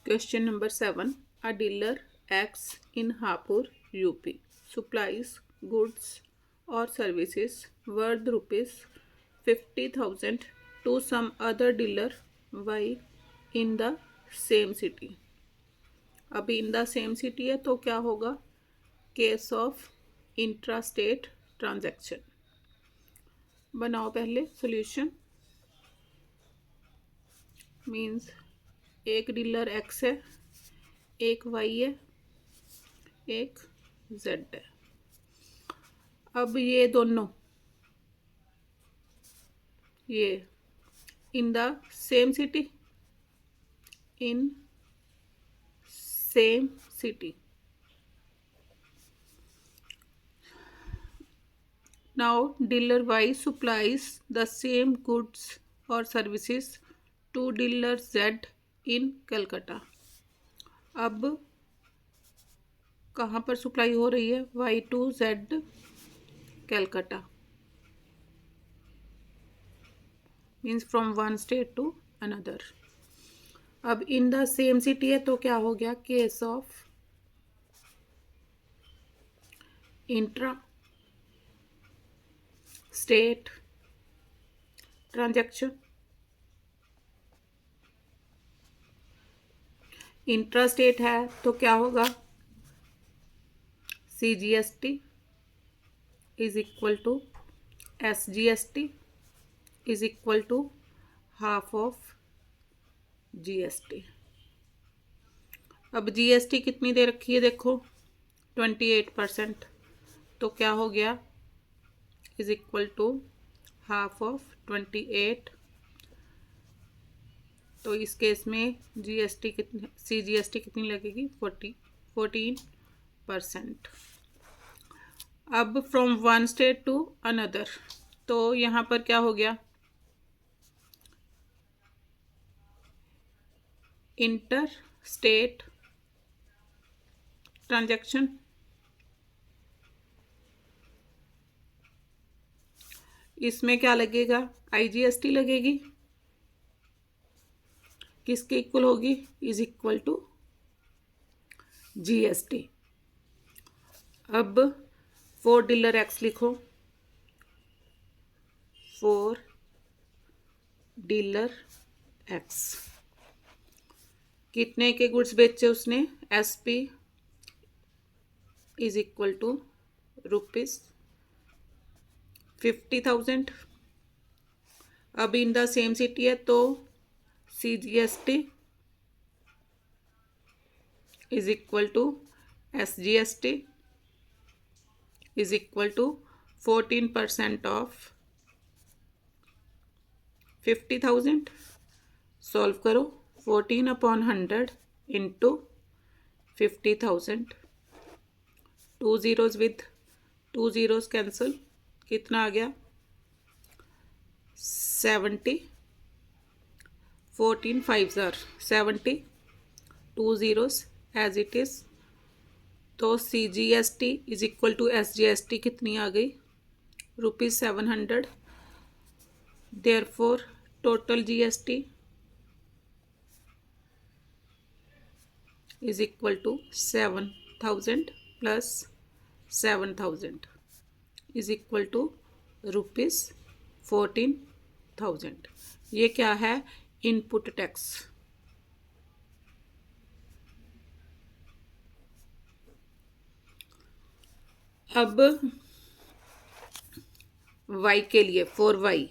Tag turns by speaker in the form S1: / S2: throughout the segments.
S1: Question number 7. A dealer X in Hapur, UP supplies goods or services worth rupees 50,000 to some other dealer Y in the same city. अभी इन the same city है तो क्या होगा? Case of intra state transaction. बनाओ पहले solution. Means एक dealer x है, एक वाई है, एक जेड है. अब ये दोनों ये इन the same city, in same city. Now dealer Y supplies the same goods or services to dealer Z in Calcutta. अब कहाँ पर सप्लाई हो रही है? Y to Z Calcutta. Means from one state to another. अब इन द सेम सिटी है तो क्या हो गया? Case of intra state transaction. Intra state है तो क्या होगा? CGST is equal to SGST is equal to half of GST. अब GST कितनी दे रखी है? देखो 28%. तो क्या हो गया? Is equal to half of 28. तो इस केस में GST कितनी, CGST कितनी लगेगी? 14%. अब from one state to another, तो यहाँ पर क्या हो गया? Inter state transaction. इसमें क्या लगेगा? IGST लगेगी. किसके इक्वल होगी? Is equal to GST. अब फॉर डीलर एक्स लिखो. फॉर डीलर एक्स कितने के गुड्स बेचे उसने? SP is equal to rupees 50,000. अब इन द सेम सिटी है तो CGST is equal to SGST is equal to 14% of 50,000. Solve करो. 14/100 into 50,000. 2 zeros with 2 zeros cancel. कितना आ गया? 70. 14 5s are 70. 2 zeros as it is. तो CGST is equal to SGST कितनी आ गई? ₹700. Therefore total GST is equal to 7,000 plus 7,000 is equal to ₹14,000. ये क्या है? Input tax. अब Y के लिए, फॉर Y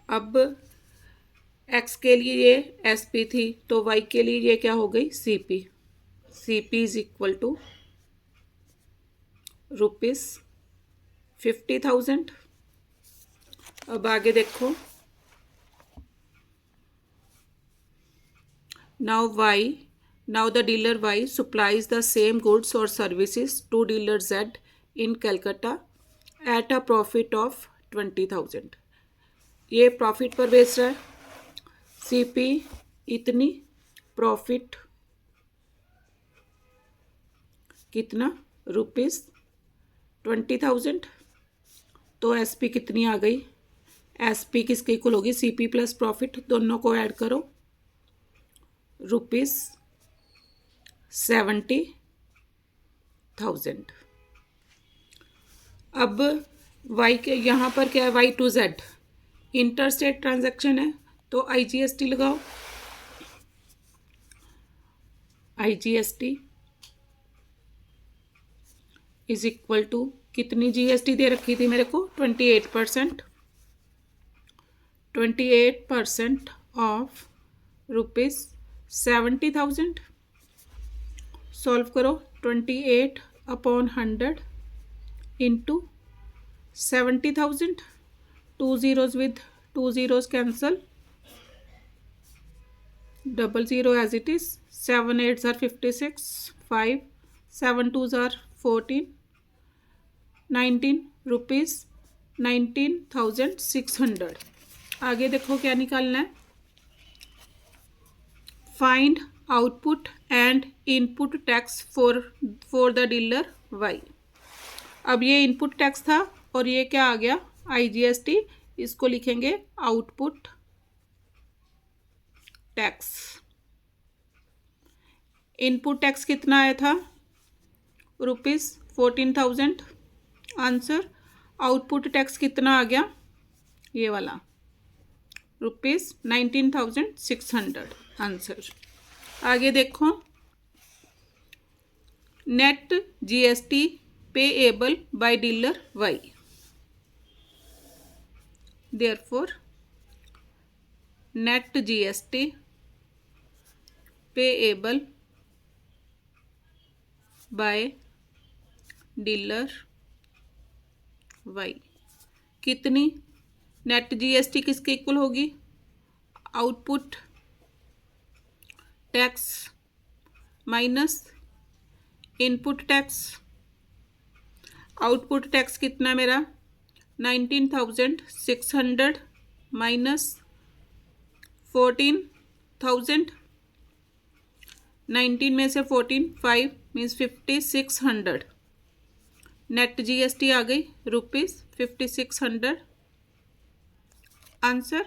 S1: अब X के लिए ये SP थी तो Y के लिए ये क्या हो गई? CP. CP is equal to ₹50,000. अब आगे देखो. Now the dealer Y supplies the same goods or services to dealer Z in Calcutta at a profit of 20,000. ये प्रॉफिट पर बेच रहा है. CP इतनी, प्रॉफिट कितना? ₹20,000. तो SP कितनी आ गई, SP किसके इक्वल होगी, CP प्लस प्रॉफिट, दोनों को ऐड करो, ₹70,000। अब Y के यहाँ पर क्या है, Y2Z इंटरस्टेट ट्रांजैक्शन है, तो IGST लगाओ, IGST इज इक्वल टू कितनी GST दे रखी थी मेरे को, 28%, 28% ऑफ ₹70,000। सॉल्व करो, 28/100 into 70,000, 2 zeros with 2 zeros cancel, 00 as it is, 7 8s are 56, 5 7 2s are 14, 19 rupees 19,600। आगे देखो क्या निकालना है, find output and input tax for the dealer Y। अब ये इनपुट टैक्स था और ये क्या आ गया, IGST, इसको लिखेंगे आउटपुट टैक्स। इनपुट टैक्स कितना आया था, ₹14,000 आंसर। आउटपुट टैक्स कितना आ गया, ये वाला ₹19,600 आंसर। आगे देखो, net GST payable by dealer Y, therefore net GST payable by dealer Y कितनी, नेट GST किसके इक्वल होगी, output tax minus input tax. Output tax कितना मेरा, 19,600 माइनस 14,000, 19 में से 14 5 मीन्स 5,600। नेट GST आ गई ₹5600 आंसर।